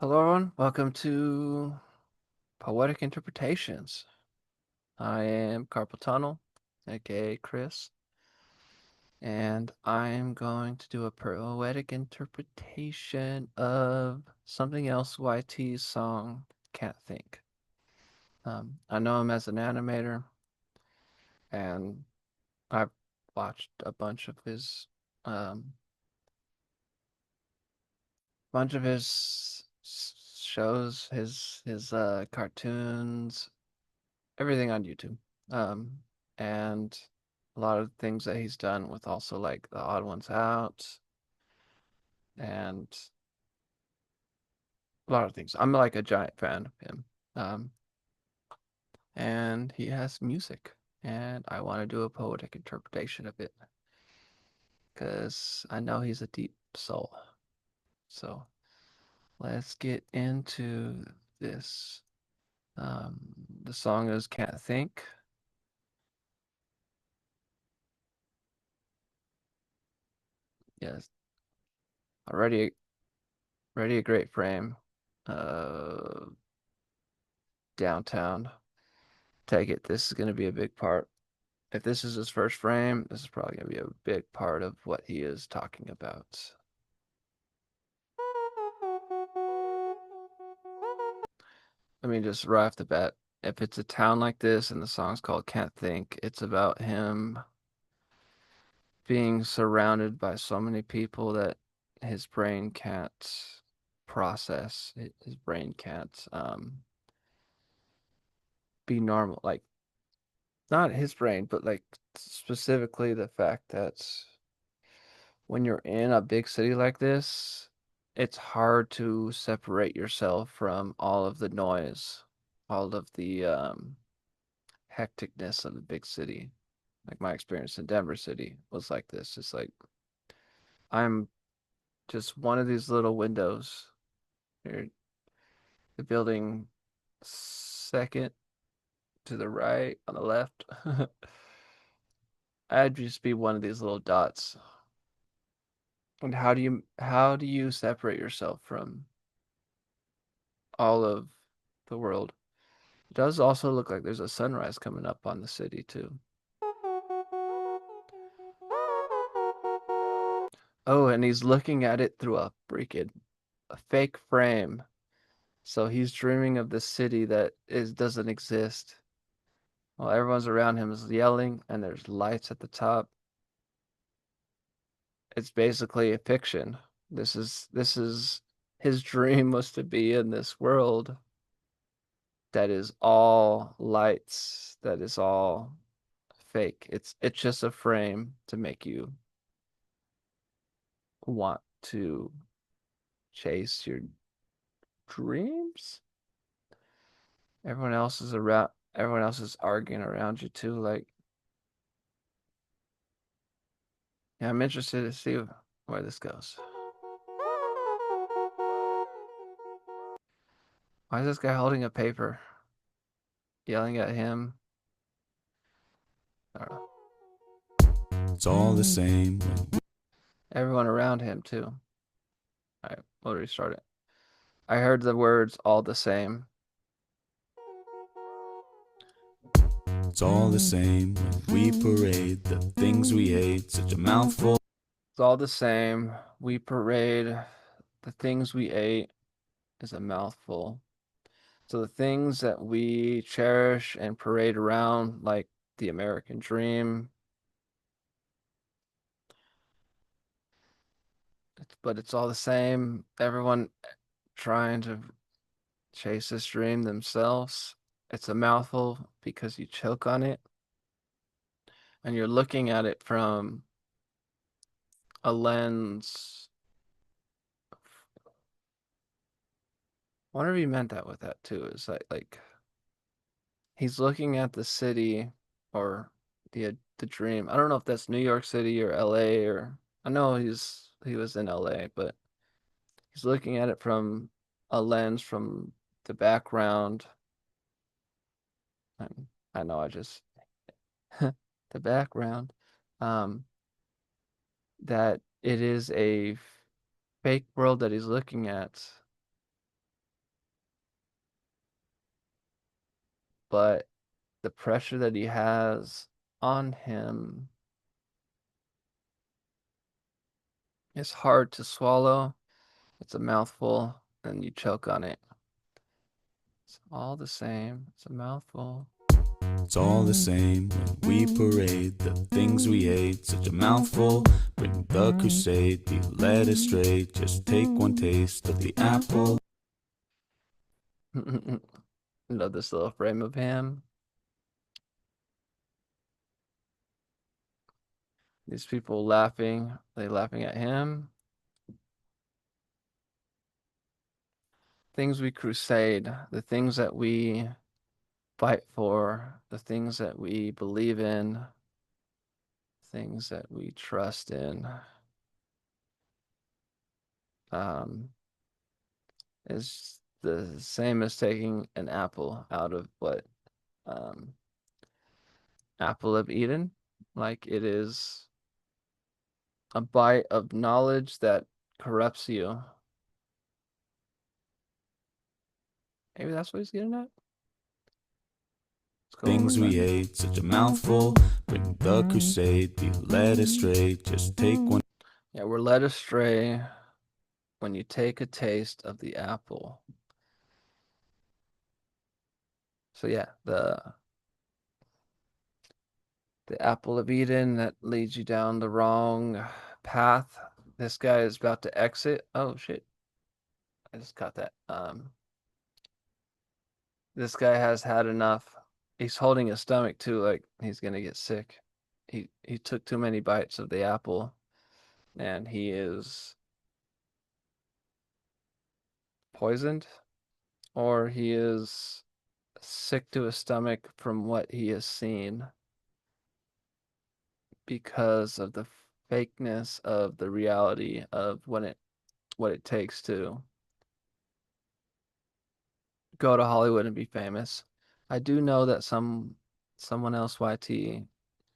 Hello, everyone. Welcome to Poetic Interpretations. I am Carpool Tonal, aka Chris, and I'm going to do a poetic interpretation of Something Else YT's song Cant Think. I know him as an animator, and I've watched a um, shows, his cartoons, everything on YouTube. Um, and a lot of things that he's done with also like The Odd Ones Out and a lot of things. I'm like a giant fan of him. Um, and he has music, and I want to do a poetic interpretation of it because I know he's a deep soul. So let's get into this. Um, the song is Can't Think. Yes, already already a great frame. Uh, Downtown. Take it. This is going to be a big part. If this is his first frame, this is probably going to be a big part of what he is talking about. I mean, just right off the bat, if it's a town like this and the song's called Can't Think, it's about him being surrounded by so many people that his brain can't process. His brain can't be normal. Like, not his brain, but like specifically the fact that when you're in a big city like this, it's hard to separate yourself from all of the noise, all of the hecticness of the big city. Like my experience in Denver City was like this. It's like I'm just one of these little windows. Here, the building second to the right on the left. I'd just be one of these little dots. And how do you separate yourself from all of the world? It does also look like there's a sunrise coming up on the city too. Oh, and he's looking at it through a fake frame. So he's dreaming of the city that is doesn't exist. While everyone's around him is yelling and there's lights at the top. It's basically a fiction. This is his dream was to be in this world that is all lights, that is all fake. It's just a frame to make you want to chase your dreams. Everyone else is arguing around you too. Like, yeah, I'm interested to see where this goes. Why is this guy holding a paper, yelling at him? I don't know. It's all the same. Everyone around him too. All right, we'll restart it. I heard the words all the same. It's all the same when we parade the things we hate. Such a mouthful. It's all the same. We parade the things we ate is a mouthful. So the things that we cherish and parade around, like the American dream, but it's all the same. Everyone trying to chase this dream themselves. It's a mouthful because you choke on it and you're looking at it from a lens. I wonder if he meant that with that too. Is like he's looking at the city or the dream. I don't know if that's New York City or LA or I know he was in LA, but he's looking at it from a lens from the background. And I know I just the background. Um, that it is a fake world that he's looking at, but the pressure that he has on him is hard to swallow. It's a mouthful, and you choke on it. It's all the same. It's a mouthful. It's all the same when we parade the things we hate. Such a mouthful, bring the crusade. Be led astray, just take one taste of the apple. Love this little frame of him. These people laughing. Are they laughing at him? Things we crusade, the things that we fight for, the things that we believe in, things that we trust in, um, is the same as taking an apple out of what apple of Eden. Like it is a bite of knowledge that corrupts you. Maybe that's what he's getting at. Let's go Things over we that. hate, such a mouthful, bring the crusade. Be led astray, just take one. Yeah, we're led astray when you take a taste of the apple. So yeah, the apple of Eden that leads you down the wrong path. This guy is about to exit. Oh shit. I just caught that. This guy has had enough. He's holding his stomach too, like he's gonna get sick. He took too many bites of the apple and he is poisoned, or he is sick to his stomach from what he has seen because of the fakeness of the reality of what it takes to go to Hollywood and be famous. I do know that someone else YT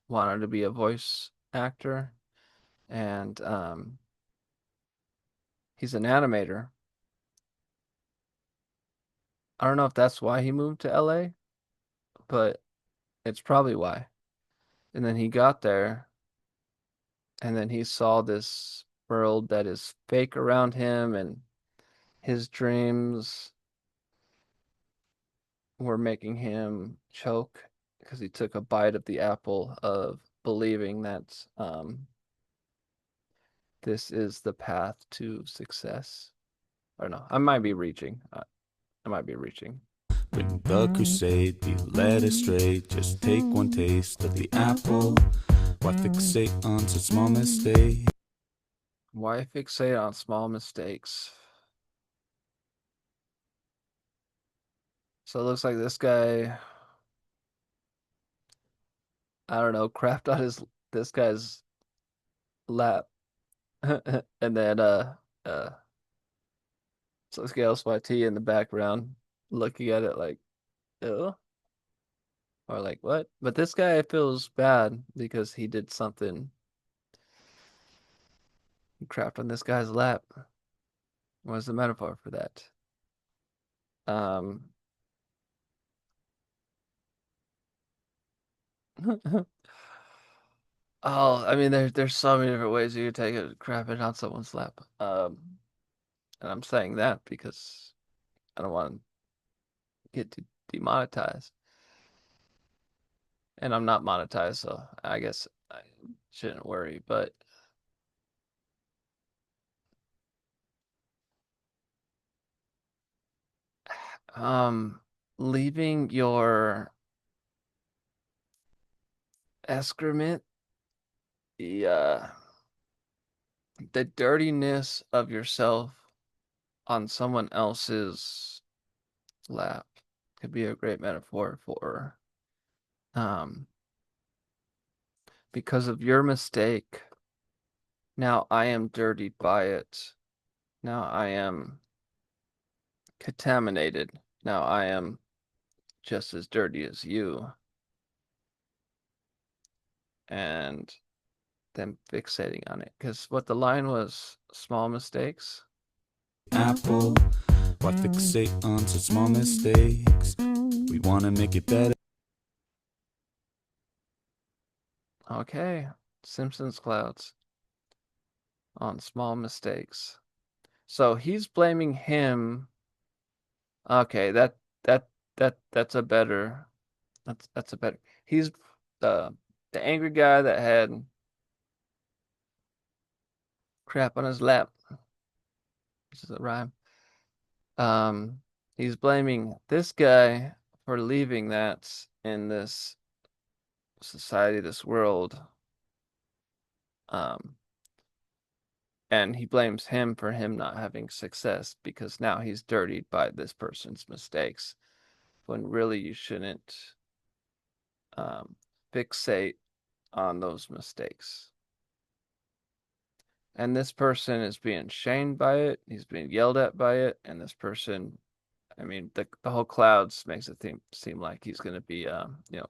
wanted to be a voice actor, and he's an animator. I don't know if that's why he moved to LA, but it's probably why. And then he got there, and then he saw this world that is fake around him, and his dreams were making him choke because he took a bite of the apple of believing that this is the path to success. I don't know. I might be reaching. I might be reaching. Bring the crusade, be led astray. Just take one taste of the apple. Why fixate on such small mistakes? Why fixate on small mistakes? So it looks like this guy, I don't know, crapped on his this guy's lap, and then so this guy SYT in the background looking at it like, oh, or like what? But this guy feels bad because he did something. He crapped on this guy's lap. What is the metaphor for that? Um, oh, I mean, there's so many different ways you could take it crapping on someone's lap. And I'm saying that because I don't want to get demonetized, and I'm not monetized, so I guess I shouldn't worry. But um, leaving your excrement, the the dirtiness of yourself on someone else's lap could be a great metaphor for um because of your mistake, now I am dirtied by it. Now I am contaminated. Now I am just as dirty as you. And then fixating on it. Because what the line was, small mistakes. Apple, why fixate on such small mistakes? We wanna make it better. Okay, Simpsons clouds on small mistakes. So he's blaming him. Okay, that's a better. That's a better. He's the angry guy that had crap on his lap. This is a rhyme. Um, he's blaming this guy for leaving that in this society, this world. Um, and he blames him for him not having success because now he's dirtied by this person's mistakes, when really you shouldn't fixate on those mistakes. And this person is being shamed by it. He's being yelled at by it. And this person, I mean, the whole clouds makes it seem like he's going to be,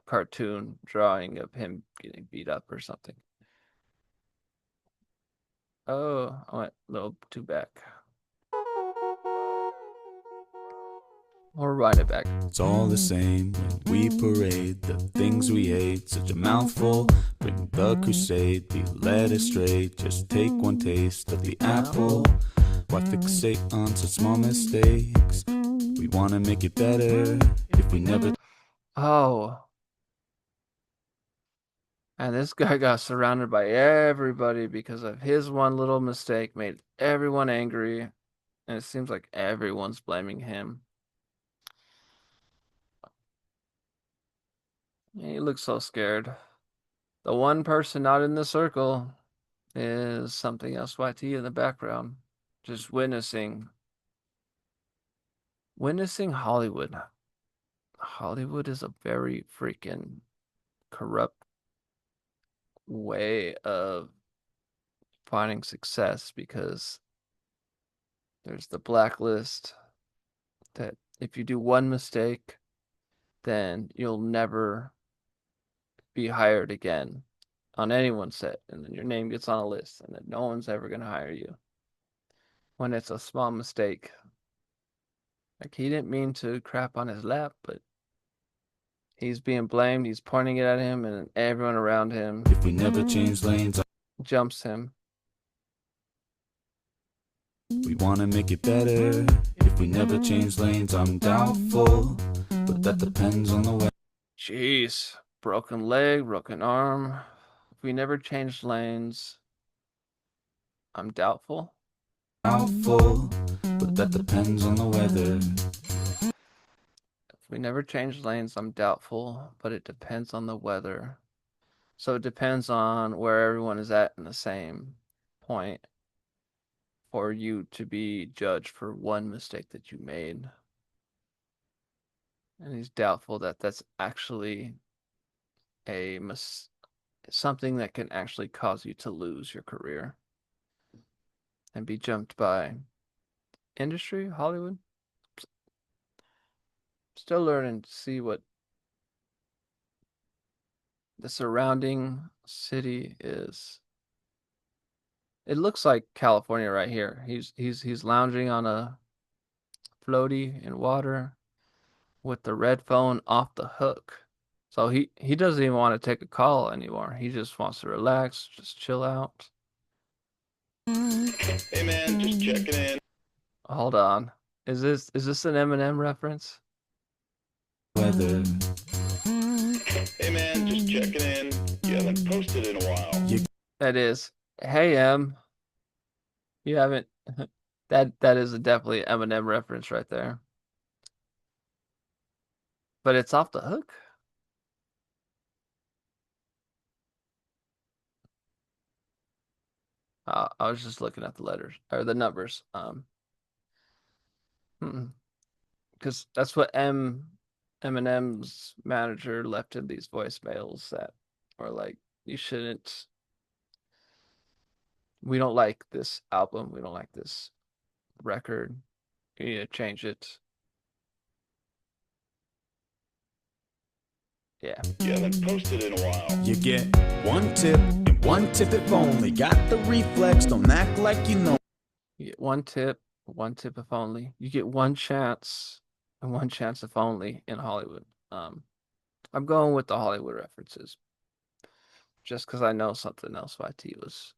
cartoon drawing of him getting beat up or something. Oh, I went a little too back. Or ride it back. It's all the same when we parade the things we hate. Such a mouthful, bring the crusade. Be led astray, just take one taste of the apple. Why fixate on such small mistakes? We wanna make it better if we never. Oh. And this guy got surrounded by everybody because of his one little mistake, made everyone angry. And it seems like everyone's blaming him. He looks so scared. The one person not in the circle is SomeThingElseYT in the background, just witnessing Hollywood. Hollywood is a very freaking corrupt way of finding success, because there's the blacklist that if you do one mistake, then you'll never be hired again on anyone's set, and then your name gets on a list, and then no one's ever going to hire you when it's a small mistake. Like, he didn't mean to crap on his lap, but he's being blamed. He's pointing it at him, and everyone around him, If we never change lanes, jumps him. we wanna make it better. If we never change lanes, I'm doubtful, but that depends on the way. Jeez, broken leg, broken arm. If we never change lanes, I'm doubtful. Doubtful, but that depends on the weather. If we never change lanes, I'm doubtful, but it depends on the weather. So it depends on where everyone is at in the same point for you to be judged for one mistake that you made. And he's doubtful that that's actually something that can actually cause you to lose your career and be jumped by industry, Hollywood. Still learning to see what the surrounding city is. It looks like California right here. He's lounging on a floaty in water with the red phone off the hook. So he doesn't even want to take a call anymore. He just wants to relax, just chill out. Hey man, just checking in. Hold on. Is this an Eminem reference? Weather. Hey man, just checking in. You haven't posted in a while. That is. Hey M. You haven't that is definitely an Eminem reference right there. But it's off the hook. I was just looking at the letters or the numbers. Because that's what Eminem's manager left him these voicemails that are like, you shouldn't. We don't like this album. We don't like this record. You need to change it. Yeah. You haven't posted in a while. You get one tip and one tip if only. Got the reflex, don't act like you know. You get one tip if only. You get one chance, and one chance if only in Hollywood. Um, I'm going with the Hollywood references just because I know something else. YT was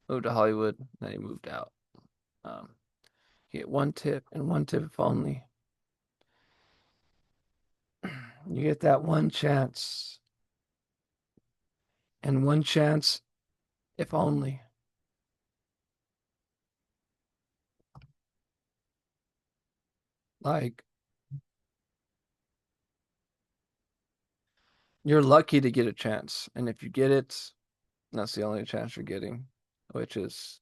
moved to Hollywood, then he moved out. Um, you get one tip and one tip if only. You get that one chance and one chance if only. Like, you're lucky to get a chance. And if you get it, that's the only chance you're getting, which is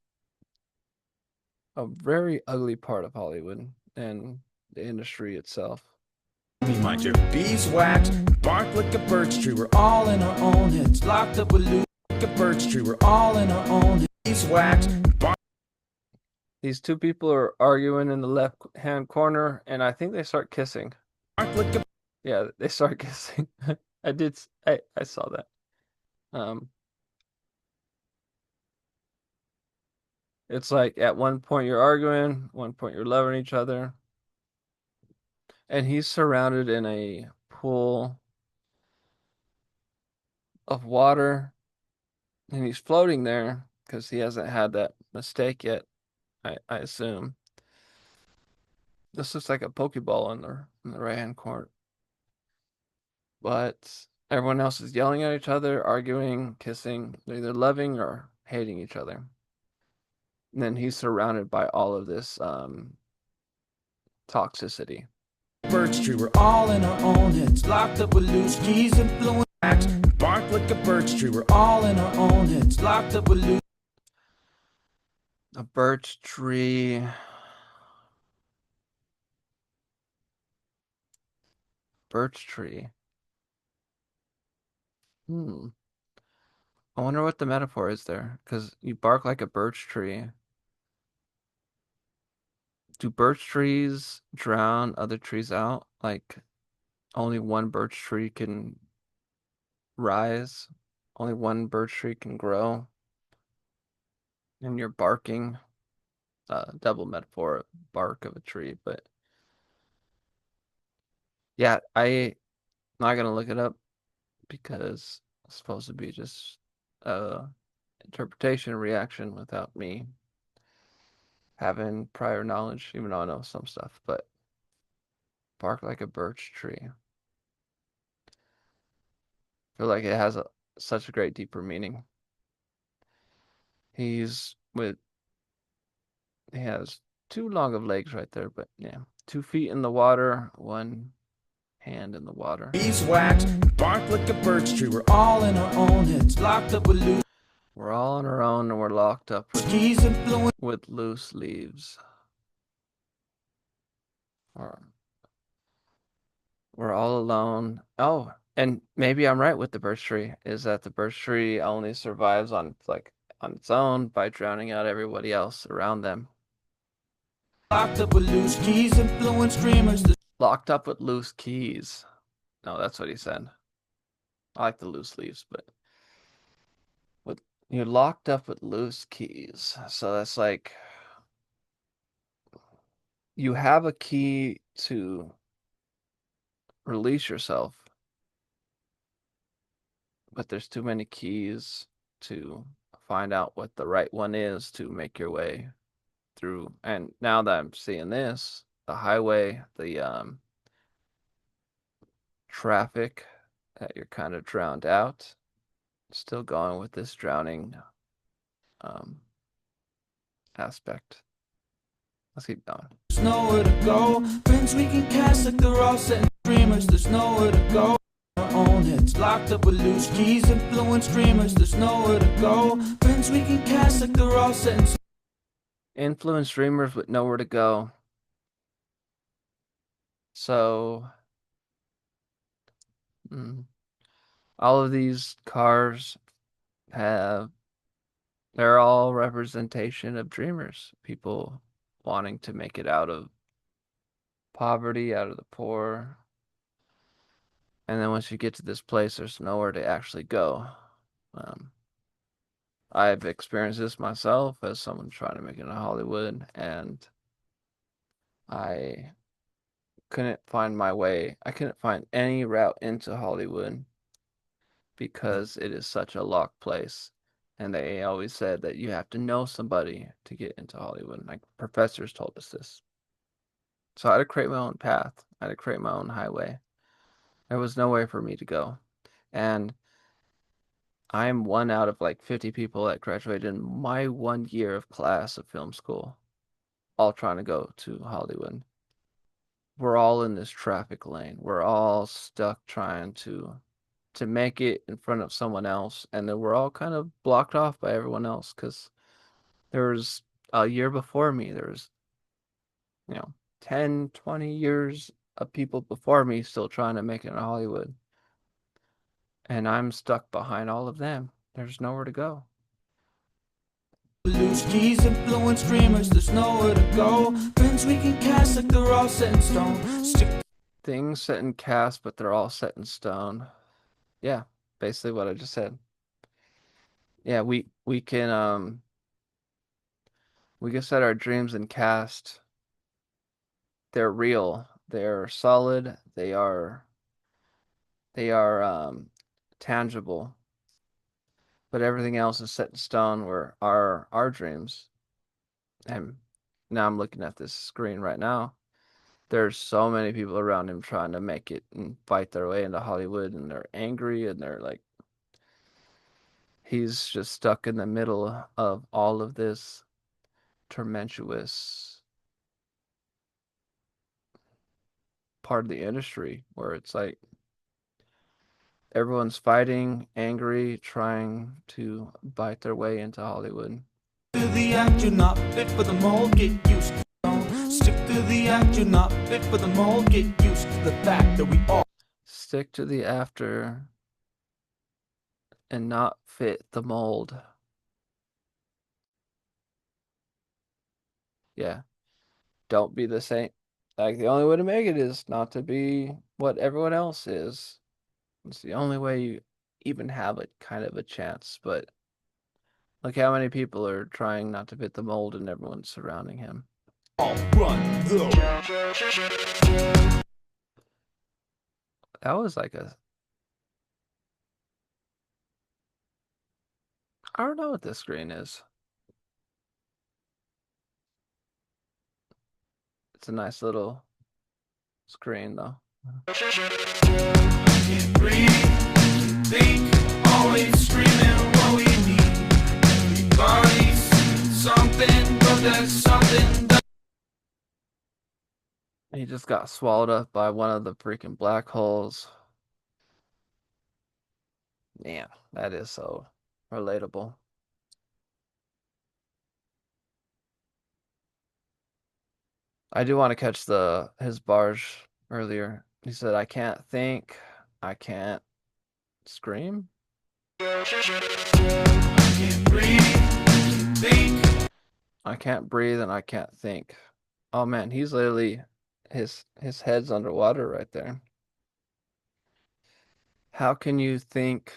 a very ugly part of Hollywood and the industry itself. Me mind your beeswax, bark like a birch tree. We're all in our own heads, locked up with loot like a birch tree. We're all in our own heads. Beeswax, bark. These two people are arguing in the left hand corner, and I think they start kissing. Like a Yeah, they start kissing. I saw that. It's like at one point you're arguing, one point you're loving each other, and he's surrounded in a pool of water, and he's floating there because he hasn't had that mistake yet. I assume this looks like a Pokeball in the right hand corner, but everyone else is yelling at each other, arguing, kissing. They're either loving or hating each other. And then he's surrounded by all of this toxicity. birch tree. We're all in our own heads, locked up with loose keys and fluent acts. Bark like a birch tree. We're all in our own heads, locked up with loose. A birch tree. Birch tree. Hmm. I wonder what the metaphor is there, because you bark like a birch tree. Do birch trees drown other trees out? Like only one birch tree can rise, only one birch tree can grow, and you're barking. Double metaphor, bark of a tree, but yeah, I'm not gonna look it up because it's supposed to be just interpretation reaction without me having prior knowledge, even though I know some stuff, but bark like a birch tree. I feel like it has such a great deeper meaning. He's with he has too long of legs right there, but yeah, 2 feet in the water, one hand in the water. Beeswax, bark like a birch tree. We're all in our own heads, locked up with loose. We're all on our own and we're locked up keys and fluent with loose leaves. Or we're all alone. Oh, and maybe I'm right with the birch tree, is that the birch tree only survives on its own by drowning out everybody else around them. locked up with loose keys and fluent streamers. Locked up with loose keys. No, that's what he said. I like the loose leaves, but with you're locked up with loose keys. So that's like you have a key to release yourself, but there's too many keys to find out what the right one is to make your way through. And now that I'm seeing this, the highway, the traffic, that you're kind of drowned out. Still going with this drowning aspect. Let's keep going. There's nowhere to go. Friends we can cast like they're all setting streamers. There's nowhere to go. Our own heads locked up with loose keys and fluent streamers. There's nowhere to go. Friends we can cast like they're all setting. Influence streamers with nowhere to go. So, all of these cars they're all representation of dreamers, people wanting to make it out of poverty, out of the poor. And then once you get to this place, there's nowhere to actually go. I've experienced this myself as someone trying to make it in Hollywood, and I couldn't find my way. I couldn't find any route into Hollywood because it is such a locked place. And they always said that you have to know somebody to get into Hollywood. Like professors told us this. So I had to create my own path. I had to create my own highway. There was no way for me to go. And I'm one out of like 50 people that graduated in my 1 year of class of film school, all trying to go to Hollywood. We're all in this traffic lane. We're all stuck trying to make it in front of someone else, and then we're all kind of blocked off by everyone else because there was a year before me, there was, you know, 10, 20 years of people before me still trying to make it in Hollywood. And I'm stuck behind all of them. There's nowhere to go. Loose keys and blowing streamers, there's nowhere to go. Friends we can cast like they're all set in stone. Stick Things set in cast, but they're all set in stone. Yeah, basically what I just said. Yeah, we can set our dreams in cast. They're real. They're solid. They are tangible. But everything else is set in stone where our dreams. And now I'm looking at this screen right now. There's so many people around him trying to make it and fight their way into Hollywood, and they're angry and they're like he's just stuck in the middle of all of this tumultuous part of the industry where it's like everyone's fighting, angry, trying to bite their way into Hollywood. to the act, you're not fit for the mold, get used to it. Stick to the act, you're not fit for the mold, get used to the fact that we all Stick to the after and not fit the mold. Yeah, don't be the same. Like the only way to make it is not to be what everyone else is. It's the only way you even have a kind of a chance. But look how many people are trying not to fit the mold and everyone's surrounding him. run the That was like a, I don't know what this screen is. It's a nice little screen though. can't breathe, think, always screaming what we need. Everybody's something, but there's something that He just got swallowed up by one of the freaking black holes. Man, that is so relatable. I do want to catch the his barge earlier. He said, I can't think, I can't scream. can't breathe, think. I can't breathe and I can't think. Oh man, he's literally his head's underwater right there. How can you think?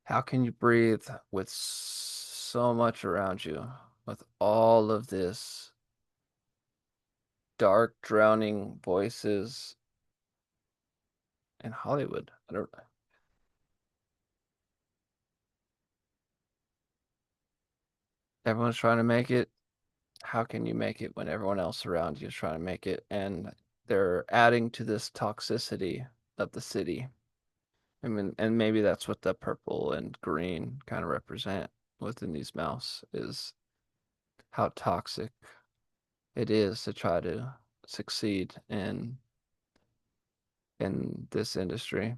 How can you breathe with so much around you, with all of this dark, drowning voices in Hollywood? I don't. Everyone's trying to make it. How can you make it when everyone else around you is trying to make it? And they're adding to this toxicity of the city. I mean, and maybe that's what the purple and green kind of represent within these mouse is how toxic it is to try to succeed in this industry.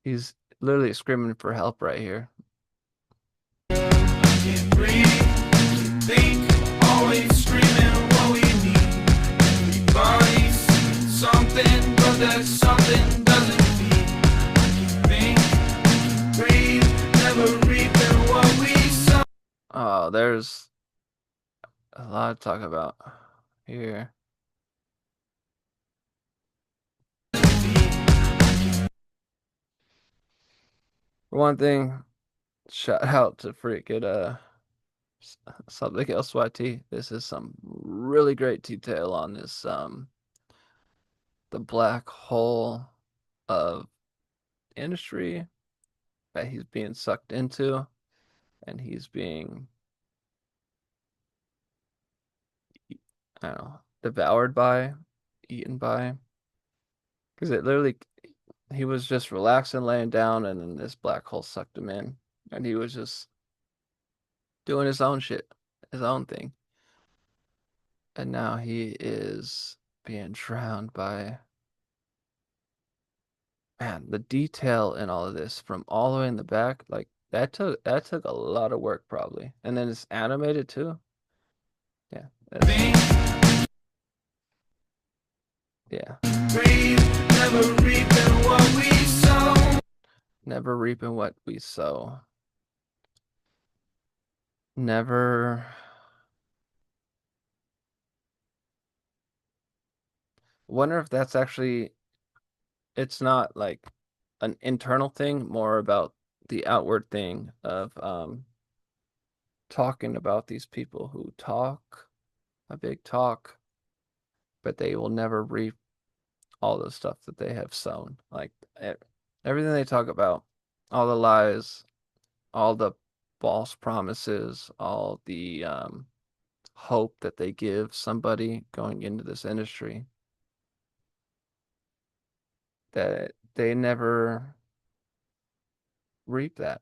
He's literally screaming for help right here. Can't breathe, think, always screaming what we need. Everybody's something, but there's something doesn't feed. Think, breathe, never reaping what we sow. Oh, there's a lot to talk about here. For one thing, shout out to freaking Something else YT. This is some really great detail on this the black hole of industry that he's being sucked into, and he's being, I don't know, devoured by, eaten by. Because it literally, he was just relaxing, laying down, and then this black hole sucked him in, and he was just doing his own shit, his own thing. And now he is being drowned by, man, the detail in all of this from all the way in the back, like that took a lot of work probably. And then it's animated too. Yeah. Yeah. Never reaping what we sow. Never reaping what we sow. Never. Wonder if that's actually, it's not like an internal thing, more about the outward thing of talking about these people who talk a big talk, but they will never reap all the stuff that they have sown. Like everything they talk about, all the lies, all the false promises, all the hope that they give somebody going into this industry, that they never reap that.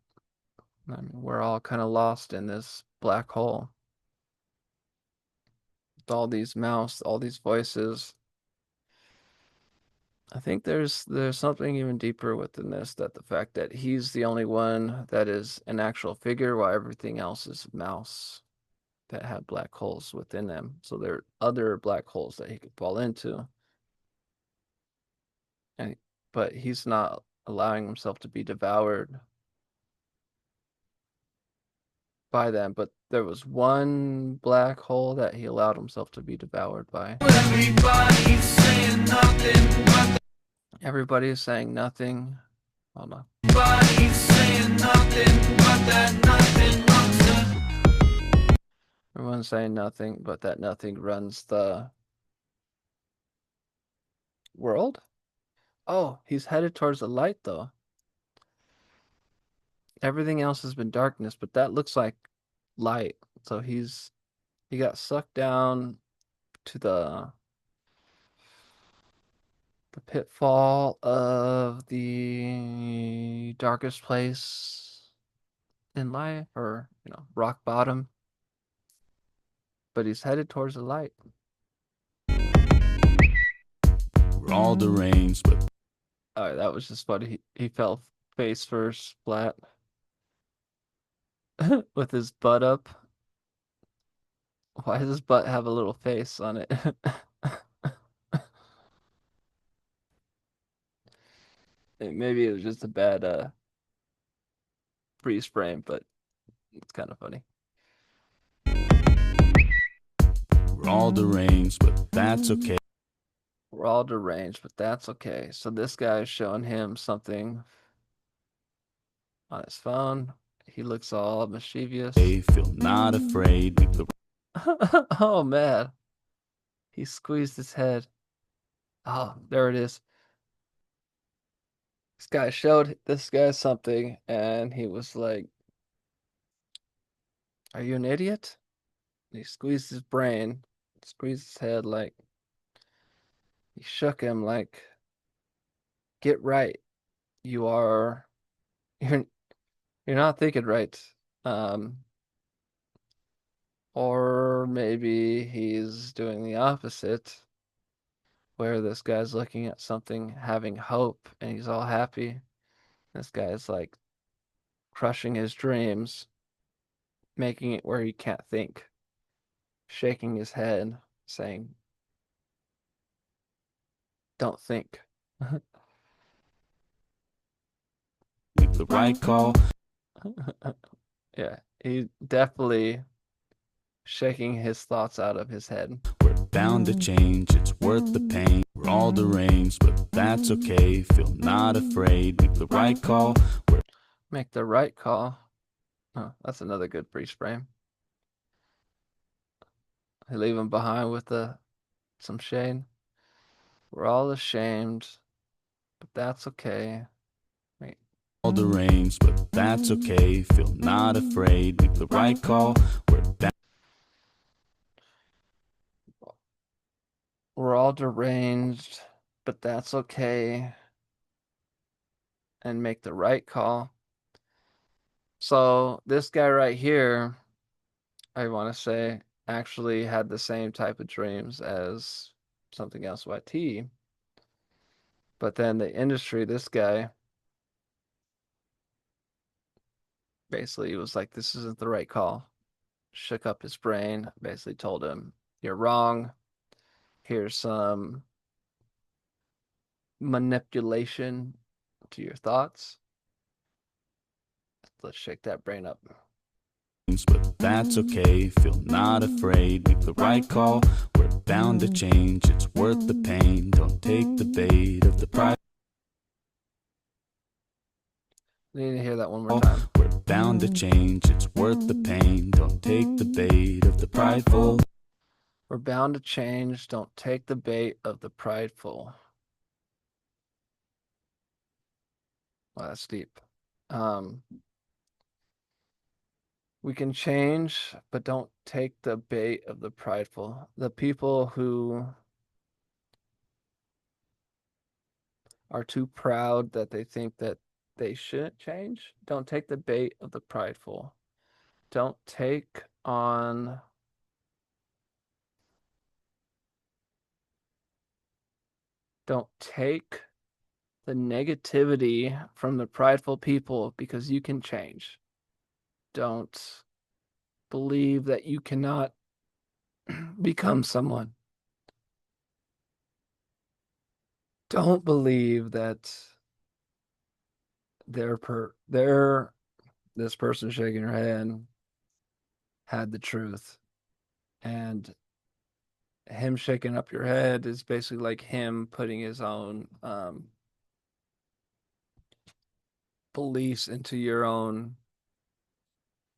I mean, we're all kind of lost in this black hole with all these mouths, all these voices. I think there's something even deeper within this, that the fact that he's the only one that is an actual figure, while everything else is mouse that have black holes within them. So there are other black holes that he could fall into, and but he's not allowing himself to be devoured by them. But there was one black hole that he allowed himself to be devoured by. Everybody's saying nothing but Everybody is saying nothing. Hold on. everybody's saying nothing but that nothing runs the Everyone's saying nothing, but that nothing runs the world. Oh, he's headed towards the light though. Everything else has been darkness, but that looks like light. So he got sucked down to the pitfall of the darkest place in life, or rock bottom. But he's headed towards the light. We're all deranged, but All right, that was just funny. He fell face first, flat, with his butt up. Why does his butt have a little face on it? Maybe it was just a bad freeze frame, but it's kind of funny. we're all deranged, but that's okay. We're all deranged, but that's okay. So this guy is showing him something on his phone. He looks all mischievous. They feel not afraid. Leave the Oh man. He squeezed his head. Oh, there it is. This guy showed this guy something, and he was like, "Are you an idiot?" And he squeezed his brain, squeezed his head, like he shook him like, "Get right. You are you're you're not thinking right." Um, or maybe he's doing the opposite, where this guy's looking at something, having hope, and he's all happy. This guy's like crushing his dreams, making it where he can't think, shaking his head, saying, "Don't think." the right call. Yeah, he definitely shaking his thoughts out of his head. We're bound to change. It's worth the pain. We're all deranged, but that's okay. Feel not afraid. Make the right call. Make the right call. Oh, that's another good freeze frame. They leave him behind with some shade. We're all ashamed, but that's okay. Wait. All deranged, but that's okay. Feel not afraid, make the right call. We're all deranged, but that's okay. And make the right call. So this guy right here, I want to say, actually had the same type of dreams as something else YT. But then the industry, this guy basically was like, this isn't the right call. Shook up his brain, basically told him, you're wrong. Here's some manipulation to your thoughts. Let's shake that brain up. But that's okay, feel not afraid, make the right call. We're bound to change, it's worth the pain. Don't take the bait of the pride. I need to hear that one more time. We're bound to change, it's worth the pain. Don't take the bait of the prideful. We're bound to change, don't take the bait of the prideful. Wow, that's deep. We can change, but don't take the bait of the prideful. The people who are too proud that they think that they shouldn't change, don't take the bait of the prideful. Don't take on don't take the negativity from the prideful people because you can change. Don't believe that you cannot become someone. Don't believe that this person shaking her head had the truth. And him shaking up your head is basically like him putting his own beliefs into your own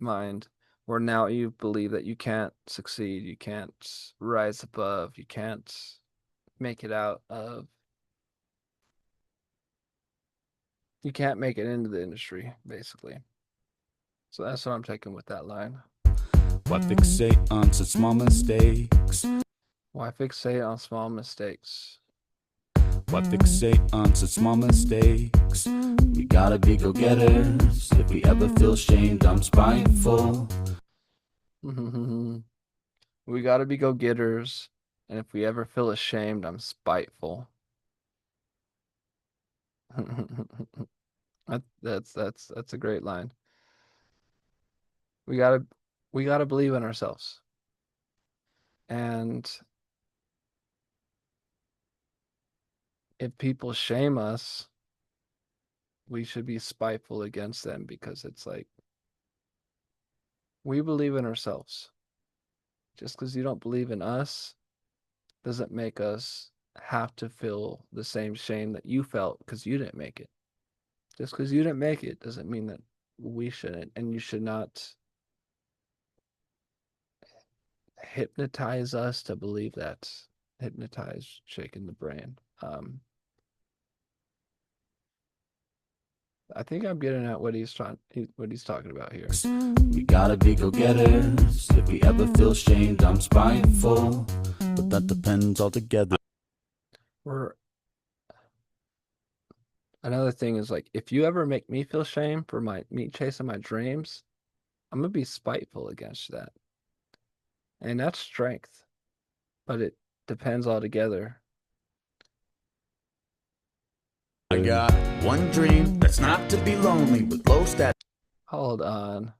mind, where now you believe that you can't succeed, you can't rise above, you can't make it out of, you can't make it into the industry, basically. So that's what I'm taking with that line. Why fixate on such small mistakes? Why fixate on small mistakes? Why fixate on such small mistakes? We gotta be go-getters. If we ever feel shamed, I'm spiteful. We gotta be go-getters, and if we ever feel ashamed, I'm spiteful. That's a great line. We gotta believe in ourselves. And if people shame us, we should be spiteful against them because it's like we believe in ourselves. Just because you don't believe in us doesn't make us have to feel the same shame that you felt because you didn't make it. Just because you didn't make it doesn't mean that we shouldn't, and you should not hypnotize us to believe that. Hypnotize, shaking the brain. I think I'm getting at what he's talking about here. We gotta be go-getters. If we ever feel shamed, I'm spiteful. But that depends altogether. Another thing is like, if you ever make me feel shame for me chasing my dreams, I'm gonna be spiteful against that. And that's strength, but it depends altogether. I got one dream that's not to be lonely with low stat. Hold on.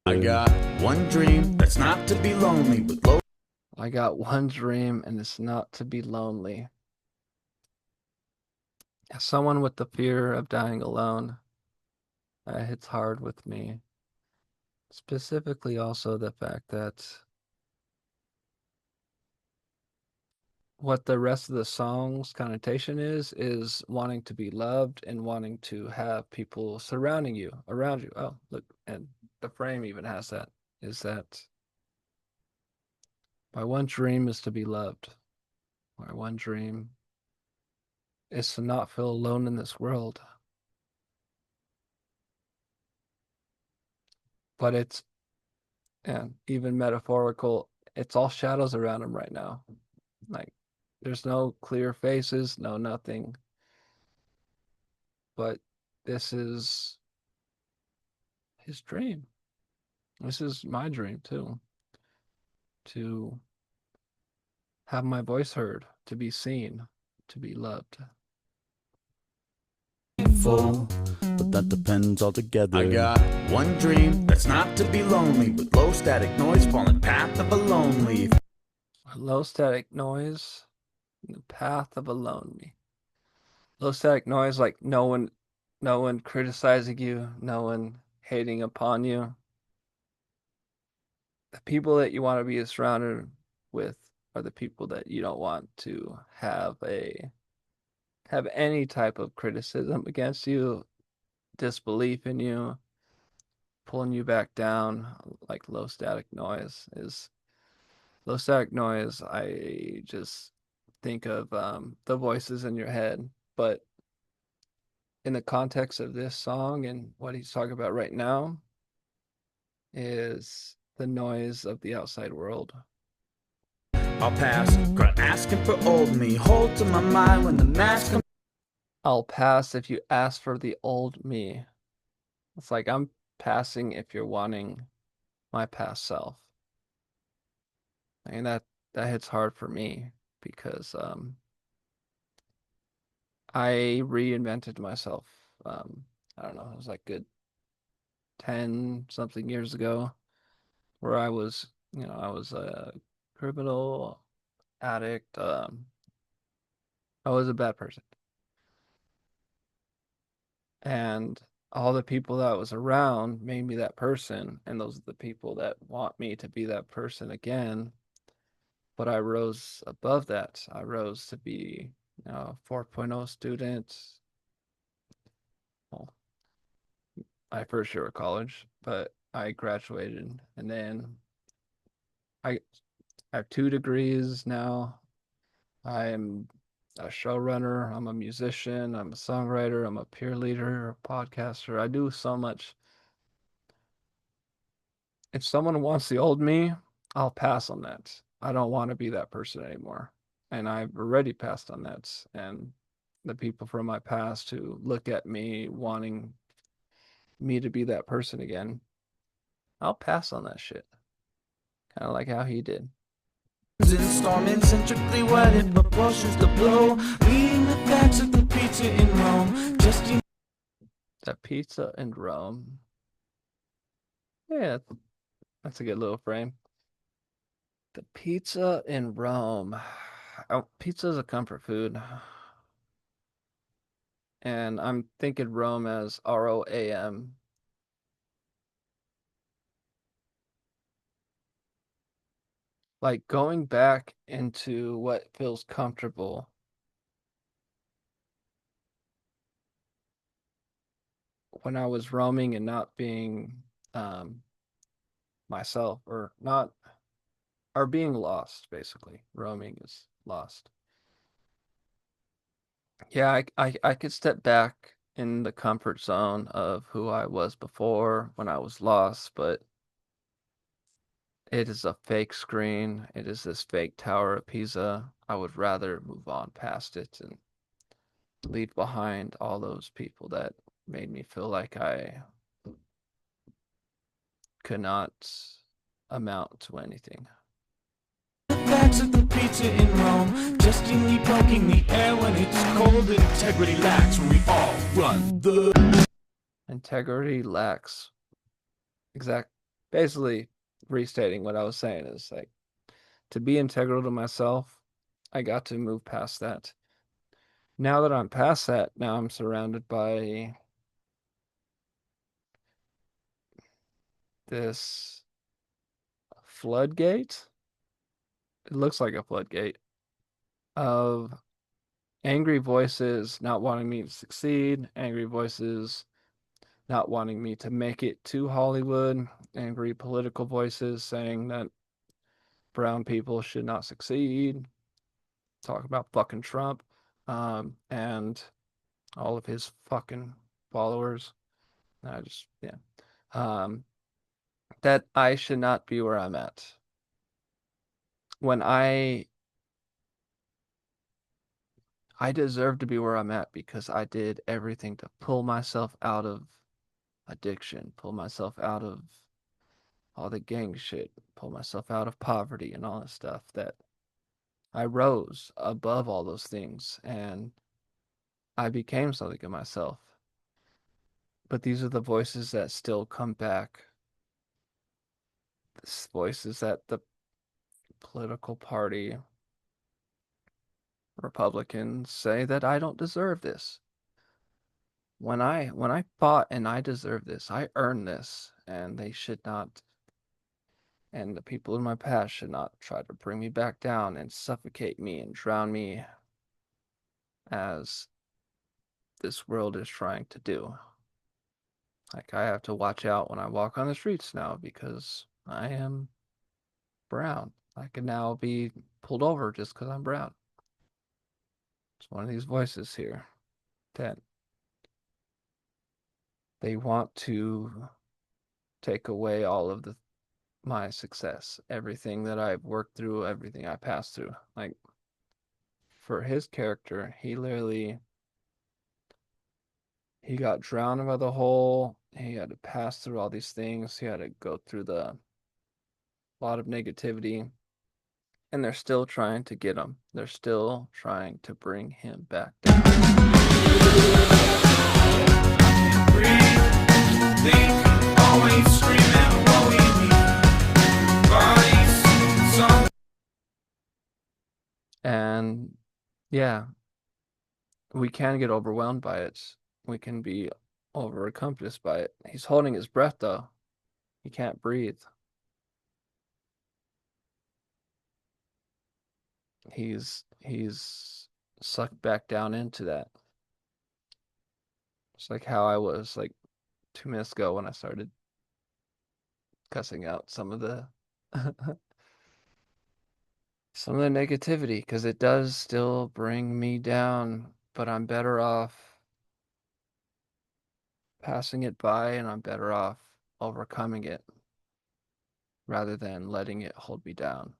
I got one dream that's not to be lonely with low. I got one dream, and it's not to be lonely. As someone with the fear of dying alone, it hits hard with me. Specifically, also the fact that what the rest of the song's connotation is wanting to be loved and wanting to have people surrounding you, around you. Oh, look, and the frame even has that. Is that My one dream is to be loved. My one dream is to not feel alone in this world. But it's, and even metaphorical, it's all shadows around him right now. Like, there's no clear faces, no nothing. But this is his dream. This is my dream too. To have my voice heard, to be seen, to be loved. Full, but that depends altogether. I got one dream that's not to be lonely, with low static noise falling path of a lone leaf. Low static noise in the path of a lonely. Low static noise, like no one criticizing you, no one hating upon you. The people that you want to be surrounded with are the people that you don't want to have any type of criticism against you, disbelief in you, pulling you back down. Like low static noise. I just think of the voices in your head, but in the context of this song and what he's talking about right now is the noise of the outside world. I'll pass, girl asking for old me. Hold to my mind when the mask comes. I'll pass if you ask for the old me. It's like I'm passing if you're wanting my past self. And that hits hard for me because I reinvented myself. I don't know, it was like good 10 something years ago where I was a criminal addict. I was a bad person. And all the people that was around made me that person. And those are the people that want me to be that person again. But I rose above that. I rose to be, a 4.0 student. Well, my first year of college, but I graduated and then I have 2 degrees now. I'm a showrunner, I'm a musician, I'm a songwriter, I'm a peer leader, a podcaster. I do so much. If someone wants the old me, I'll pass on that. I don't want to be that person anymore. And I've already passed on that. And the people from my past who look at me wanting me to be that person again, I'll pass on that shit. Kind of like how he did. Storming, centrically wedded, proportions to blow. Reading the facts of the pizza in Rome. Just That pizza in Rome. Yeah, that's a good little frame. The pizza in Rome. Oh, pizza is a comfort food. And I'm thinking Rome as ROAM. Like going back into what feels comfortable. When I was roaming and not being um, myself or being lost, basically. Roaming is lost. Yeah, I could step back in the comfort zone of who I was before when I was lost, but it is a fake screen. It is this fake Tower of Pisa. I would rather move on past it and leave behind all those people that made me feel like I could not amount to anything. the facts of the pizza in Rome. Justingly poking the air when it's cold. Integrity lacks when we all run the. Integrity lacks. Basically restating what I was saying is like to be integral to myself, I got to move past that. Now that I'm past that, now I'm surrounded by this floodgate. It looks like a floodgate of angry voices not wanting me to succeed, angry voices not wanting me to make it to Hollywood, angry political voices saying that brown people should not succeed. Talk about fucking Trump, and all of his fucking followers. I just, yeah, um, that I should not be where I'm at. When I deserve to be where I'm at because I did everything to pull myself out of addiction, pull myself out of all the gang shit, pull myself out of poverty and all that stuff. That I rose above all those things and I became something of myself. But these are the voices that still come back. These voices that the political party, Republicans, say that I don't deserve this. When I fought and I deserve this, I earned this, and they should not, and the people in my past should not try to bring me back down and suffocate me and drown me as this world is trying to do. Like, I have to watch out when I walk on the streets now because I am brown. I can now be pulled over just because I'm brown. It's one of these voices here that they want to take away all of my success, everything that I've worked through, everything I passed through. Like, for his character, he got drowned by the hole. He had to pass through all these things. He had to go through the lot of negativity, and they're still trying to get him. They're still trying to bring him back down. And yeah, we can get overwhelmed by it. We can be overencompassed by it. He's holding his breath though. He can't breathe. He's sucked back down into that. It's like how I was like 2 minutes ago when I started cussing out some of the some of the negativity because it does still bring me down, but I'm better off passing it by and I'm better off overcoming it rather than letting it hold me down.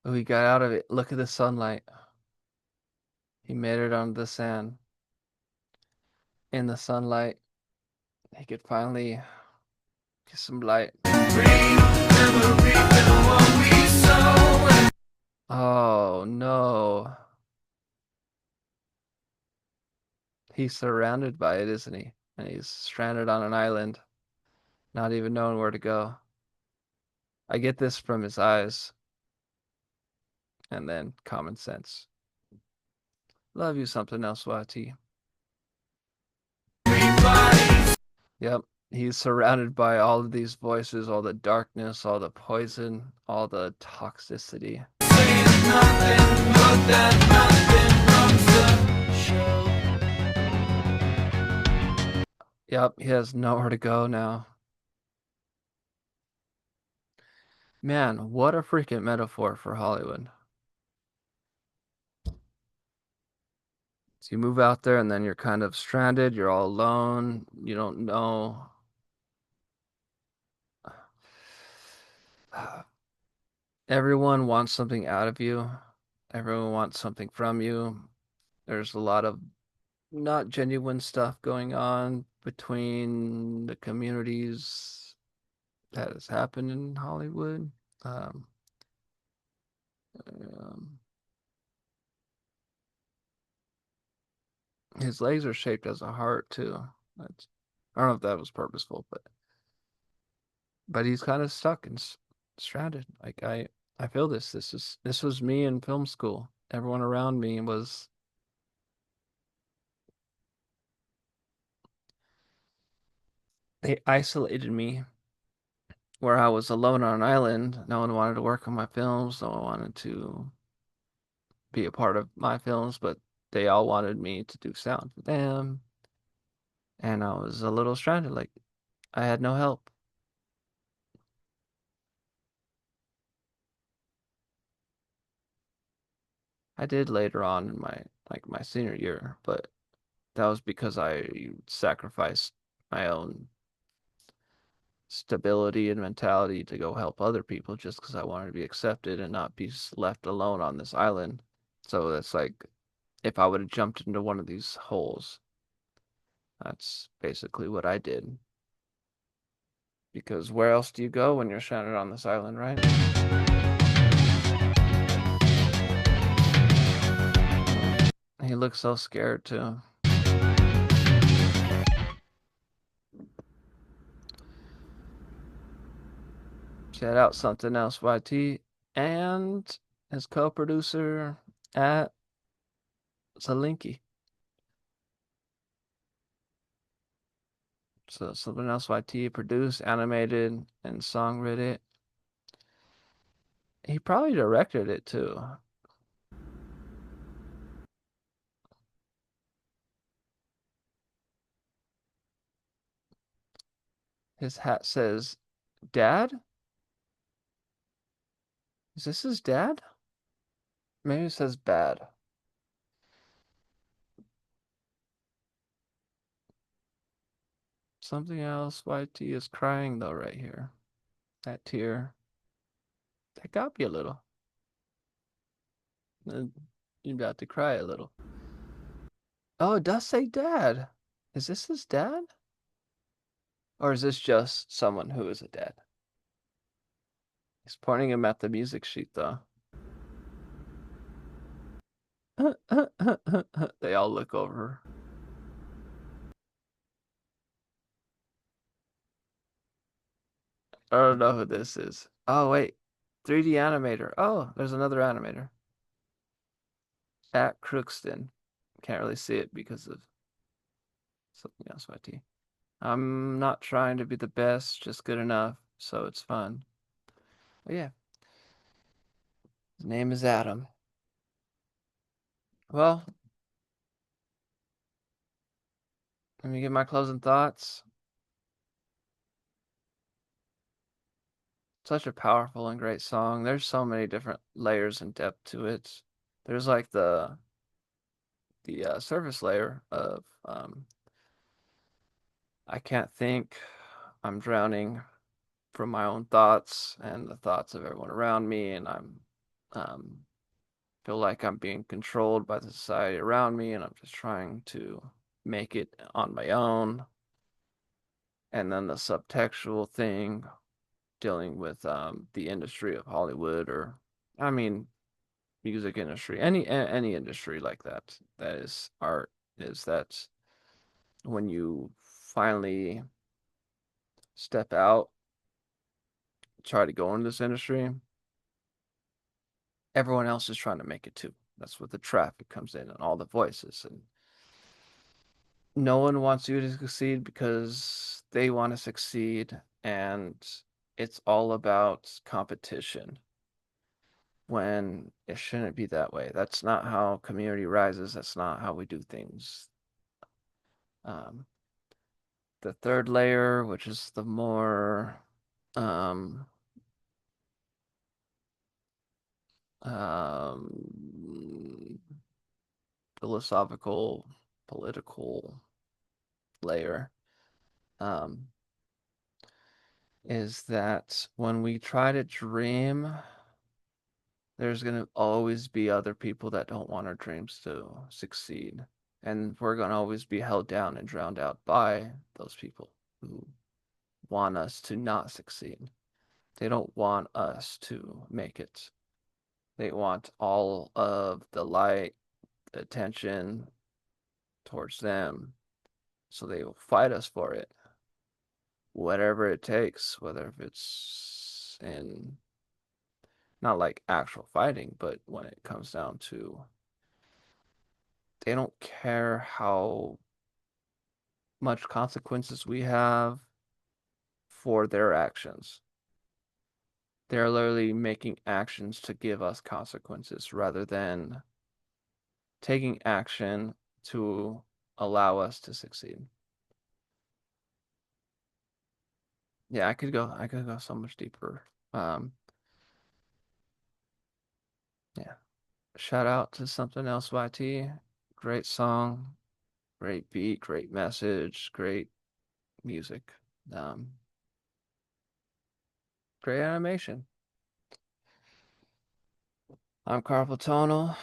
We got out of it. Look at the sunlight. He made it onto the sand. In the sunlight, he could finally get some light. Oh no. He's surrounded by it, isn't he? And he's stranded on an island, not even knowing where to go. I get this from his eyes. And then common sense. Love you, something else, YT. Yep. He's surrounded by all of these voices, all the darkness, all the poison, all the toxicity. Yep, he has nowhere to go now. Man, what a freaking metaphor for Hollywood. So you move out there and then you're kind of stranded, you're all alone, you don't know. Everyone wants something out of you. Everyone wants something from you. There's a lot of not genuine stuff going on between the communities that has happened in Hollywood. Um, um, his legs are shaped as a heart too. That's, I don't know if that was purposeful, but he's kind of stuck and stranded. Like I feel this. This was me in film school. Everyone around me was they isolated me where I was alone on an island. No one wanted to work on my films. No one wanted to be a part of my films, but they all wanted me to do sound for them. and I was a little stranded. Like I had no help. I did later on in my senior year, but that was because I sacrificed my own stability and mentality to go help other people just because I wanted to be accepted and not be left alone on this island. So it's like if I would have jumped into one of these holes, that's basically what I did. Because where else do you go when you're stranded on this island, right? He looks so scared too. Shout out Something Else YT and his co-producer at Zalinky. So Something Else YT produced, animated, and songwrote it. He probably directed it too. His hat says, Dad? Is this his dad? Maybe it says bad. Something else YT is crying though right here. That tear. That got me a little. You're about to cry a little. Oh, it does say dad. Is this his dad? Or is this just someone who is a dad? He's pointing him at the music sheet though. They all look over. I don't know who this is. Oh, wait. 3D animator. Oh, there's another animator. At Crookston. Can't really see it because of Something Else YT. I'm not trying to be the best, just good enough, so it's fun. But yeah, his name is Adam. Well, let me get my closing thoughts. Such a powerful and great song. There's so many different layers and depth to it. There's like the surface layer of I can't think. I'm drowning from my own thoughts and the thoughts of everyone around me, and um, feel like I'm being controlled by the society around me, and I'm just trying to make it on my own. And then the subtextual thing, dealing with the industry of Hollywood, or I mean, music industry, any industry like that. That is art. Is that when you finally step out, try to go into this industry, everyone else is trying to make it too. That's what the traffic comes in and all the voices. And no one wants you to succeed because they want to succeed. And it's all about competition when it shouldn't be that way. That's not how community rises. That's not how we do things. Um, the third layer, which is the more um, um, philosophical, political layer, um, is that when we try to dream, there's going to always be other people that don't want our dreams to succeed. And we're going to always be held down and drowned out by those people who want us to not succeed. They don't want us to make it. They want all of the light, the attention towards them. So they will fight us for it, whatever it takes, whether if it's in not like actual fighting, but when it comes down to they don't care how much consequences we have for their actions. They're literally making actions to give us consequences rather than taking action to allow us to succeed. Yeah, I could go so much deeper. Um, yeah. Shout out to Something Else YT. Great song, great beat, great message, great music. Um, Great animation. I'm Carpool Tonal,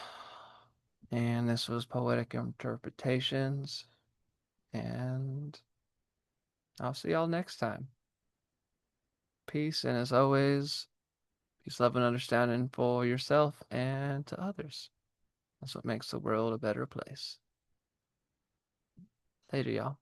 and this was Poetic Interpretations, and I'll see y'all next time. Peace, and as always, peace, love, and understanding for yourself and to others. That's what makes the world a better place. Later, y'all.